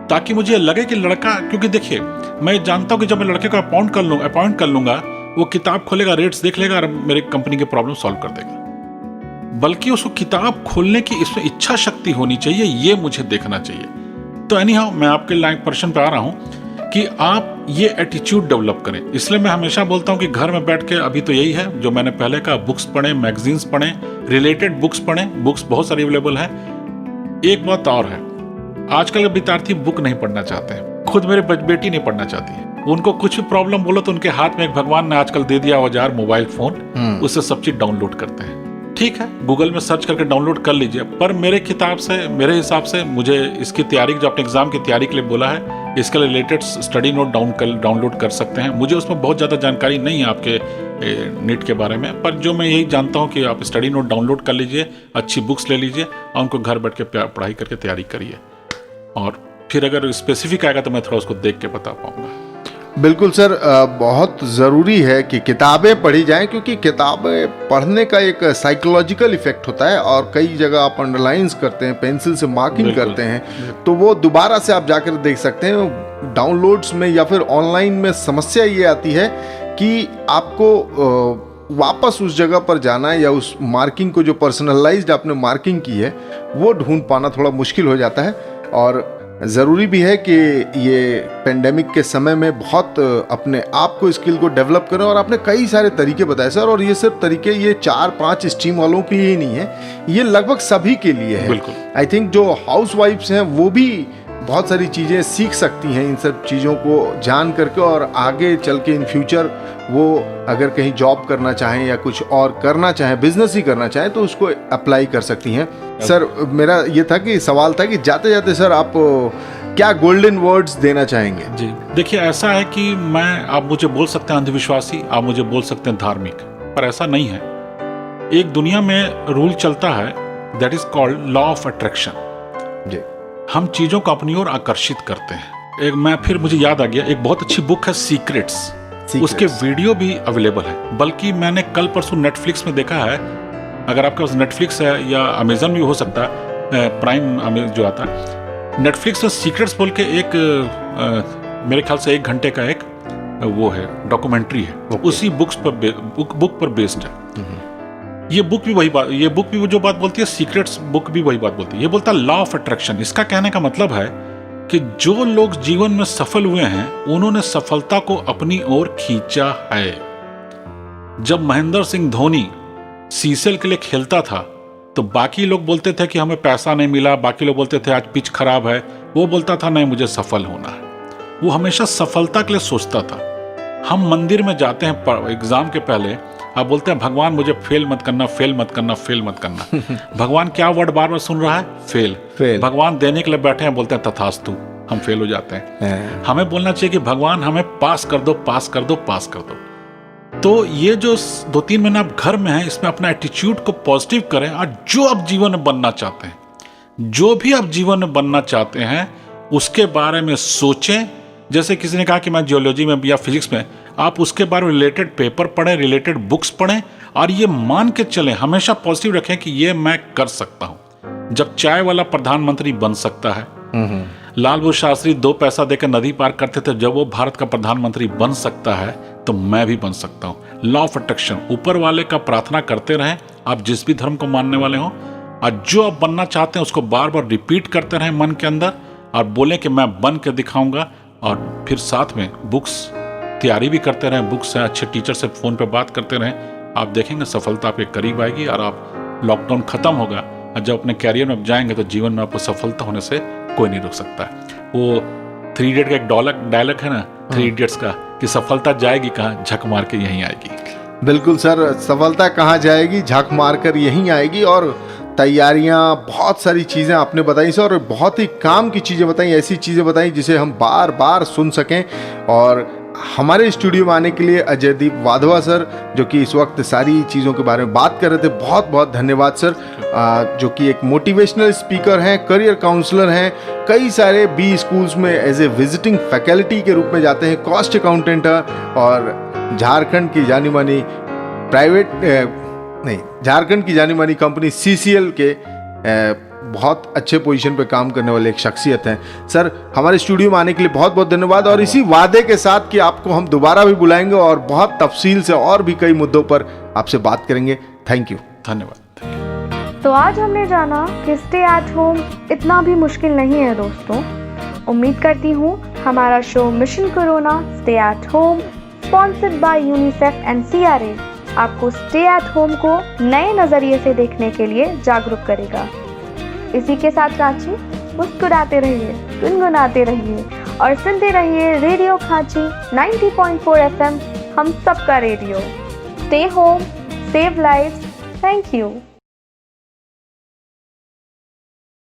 ताकि मुझे लगे कि लड़का, क्योंकि देखिए मैं जानता हूँ कि जब मैं लड़के को अपॉइंट कर लूंगा वो किताब खोलेगा, रेट्स देख लेगा और मेरे कंपनी के प्रॉब्लम सॉल्व कर देगा। बल्कि उसको किताब खोलने की इसमें इच्छा शक्ति होनी चाहिए, ये मुझे देखना चाहिए। तो एनीहाउ मैं आपके लाइक पर्सन पे आ रहा हूँ कि आप ये एटीट्यूड डेवलप करें। इसलिए मैं हमेशा बोलता हूँ कि घर में बैठ के, अभी तो यही है जो मैंने पहले कहा, बुक्स पढ़ें, मैगजीन्स पढ़ें, रिलेटेड बुक्स पढ़ें, बुक्स बहुत सारी अवेलेबल है। एक बात और है, आजकल के विद्यार्थी बुक नहीं पढ़ना चाहते हैं। खुद मेरे बेटी नहीं पढ़ना चाहती है। उनको कुछ भी प्रॉब्लम बोलो तो उनके हाथ में एक भगवान ने आजकल दे दिया औजार, मोबाइल फोन, उससे सब चीज डाउनलोड करते हैं। ठीक है, गूगल में सर्च करके डाउनलोड कर लीजिए, पर मेरे हिसाब से मुझे इसकी तैयारी, जो अपने एग्ज़ाम की तैयारी के लिए बोला है, इसके रिलेटेड स्टडी नोट डाउनलोड कर सकते हैं। मुझे उसमें बहुत ज़्यादा जानकारी नहीं है आपके नीट के बारे में, पर जो मैं यही जानता हूँ कि आप स्टडी नोट डाउनलोड कर लीजिए, अच्छी बुक्स ले लीजिए और उनको घर बैठ के पढ़ाई करके तैयारी करिए, और फिर अगर स्पेसिफिक आएगा तो मैं थोड़ा उसको देख के बता पाऊँगा। बिल्कुल सर, बहुत ज़रूरी है कि किताबें पढ़ी जाएं, क्योंकि किताबें पढ़ने का एक साइकोलॉजिकल इफेक्ट होता है, और कई जगह आप अंडरलाइंस करते हैं, पेंसिल से मार्किंग करते हैं, तो वो दोबारा से आप जाकर देख सकते हैं। डाउनलोड्स में या फिर ऑनलाइन में समस्या ये आती है कि आपको वापस उस जगह पर जाना है, या उस मार्किंग को जो पर्सनलाइज्ड आपने मार्किंग की है वो ढूंढ पाना थोड़ा मुश्किल हो जाता है। और ज़रूरी भी है कि ये पेंडेमिक के समय में बहुत अपने आप को स्किल को डेवलप करें, और आपने कई सारे तरीके बताए सर, और ये सिर्फ तरीके ये 4-5 स्ट्रीम वालों के लिए ही नहीं है, ये लगभग सभी के लिए है। बिल्कुल। आई थिंक जो हाउस वाइफ्स हैं वो भी बहुत सारी चीज़ें सीख सकती हैं इन सब चीज़ों को जान करके, और आगे चल के इन फ्यूचर वो अगर कहीं जॉब करना चाहें या कुछ और करना चाहें, बिजनेस ही करना चाहें, तो उसको अप्लाई कर सकती हैं। सर, मेरा ये सवाल था कि जाते जाते सर आप क्या गोल्डन वर्ड्स देना चाहेंगे? जी देखिए, ऐसा है कि आप मुझे बोल सकते हैं अंधविश्वासी, आप मुझे बोल सकते हैं धार्मिक, पर ऐसा नहीं है। एक दुनिया में रूल चलता है, that is called law of attraction. जी, हम चीजों को अपनी ओर आकर्षित करते हैं। मुझे याद आ गया, एक बहुत अच्छी बुक है सीक्रेट्स, उसके वीडियो भी अवेलेबल है, बल्कि मैंने कल परसों नेटफ्लिक्स में देखा है। अगर आपके पास नेटफ्लिक्स है या अमेजन भी हो सकता है, प्राइम जो आता है, नेटफ्लिक्स में सीक्रेट्स बोल के एक मेरे ख्याल से 1 घंटे का एक वो है, डॉक्यूमेंट्री है, उसी बुक पर बेस्ड है। ये बुक भी जो बात बोलती है, सीक्रेट्स बुक भी वही बात बोलती है। ये बोलता है लॉ ऑफ अट्रैक्शन। इसका कहने का मतलब है कि जो लोग जीवन में सफल हुए हैं, उन्होंने सफलता को अपनी ओर खींचा है। जब महेंद्र सिंह धोनी सीसेल के लिए खेलता था, तो बाकी लोग बोलते थे कि हमें पैसा नहीं मिला, बाकी लोग बोलते थे आज पिच खराब है, वो बोलता था नहीं, मुझे सफल होना है। वो हमेशा सफलता के लिए सोचता था। हम मंदिर में जाते हैं एग्जाम के पहले, आप बोलते हैं भगवान मुझे फेल मत करना, फेल मत करना, फेल मत करना। भगवान क्या वर्ड बार बार सुन रहा है? फेल। भगवान देने के लिए बैठे हैं, बोलते हैं तथास्तु, हम फेल हो जाते हैं। हमें बोलना चाहिए कि भगवान हमें पास कर दो, पास कर दो, पास कर दो। तो ये जो 2-3 महीने आप घर में हैं, इसमें अपना एटीट्यूड को पॉजिटिव करें, और जो आप जीवन में बनना चाहते हैं, जो भी आप जीवन में बनना चाहते हैं, उसके बारे में सोचें। जैसे किसी ने कहा कि मैं जियोलॉजी में या फिजिक्स में, आप उसके बारे में रिलेटेड पेपर पढ़ें, रिलेटेड बुक्स पढ़ें, और ये मान के चलें, हमेशा पॉजिटिव रखें कि ये मैं कर सकता हूं। जब चाय वाला प्रधानमंत्री बन सकता है, लाल बहादुर शास्त्री 2 पैसा देकर नदी पार करते थे, जब वो भारत का प्रधानमंत्री बन सकता है, तो मैं भी बन सकता हूं। लॉ ऑफ अट्रैक्शन, ऊपर वाले का प्रार्थना करते रहें, आप जिस भी धर्म को मानने वाले हो, और जो आप बनना चाहते हैं उसको बार बार रिपीट करते रहें मन के अंदर, और बोलें कि मैं बन के दिखाऊंगा। और फिर साथ में बुक्स तैयारी भी करते रहें, बुक्स से अच्छे टीचर से फ़ोन पे बात करते रहें, आप देखेंगे सफलता आपके करीब आएगी, और आप लॉकडाउन ख़त्म होगा और जब अपने कैरियर में जाएंगे तो जीवन में आपको सफलता होने से कोई नहीं रोक सकता है। वो 3 इडियट का एक डायलॉग है ना, 3 इडियट्स का, कि सफलता जाएगी कहाँ, झक मार के यहीं आएगी। बिल्कुल सर, सफलता कहाँ जाएगी, झक मार कर यहीं आएगी। और तैयारियाँ, बहुत सारी चीज़ें आपने बताई सर, और बहुत ही काम की चीज़ें बताई, ऐसी चीज़ें बताई जिसे हम बार बार सुन सकें। और हमारे स्टूडियो में आने के लिए अजयदीप वाधवा सर, जो कि इस वक्त सारी चीज़ों के बारे में बात कर रहे थे, बहुत बहुत धन्यवाद सर। जो कि एक मोटिवेशनल स्पीकर हैं, करियर काउंसलर हैं, कई सारे बी स्कूल्स में एज ए विजिटिंग फैकल्टी के रूप में जाते हैं, कॉस्ट अकाउंटेंट हैं, और झारखंड की जानी मानी झारखंड की जानी मानी कंपनी CCL के बहुत अच्छे पोजीशन पे काम करने वाले एक शख्सियत हैं। सर, हमारे स्टूडियो में आने के लिए बहुत बहुत धन्यवाद, और इसी वादे के साथ कि आपको हम दोबारा भी बुलाएंगे और बहुत तफसील से और भी कई मुद्दों पर आपसे बात करेंगे। Thank you. धन्यवाद। तो आज हमने जाना कि स्टे एट होम इतना भी मुश्किल नहीं है दोस्तों। उम्मीद करती हूँ हमारा show mission corona stay at home, sponsored by UNICEF and CRA, आपको स्टे एट होम को नए नज़रिए से देखने के लिए जागरूक करेगा। इसी के साथ रांची मुस्कुराते रहिए, गुनगुनाते रहिए और सुनते रहिए रेडियो खांची 90.4 FM, हम सबका radio. Stay home, save lives. Thank you.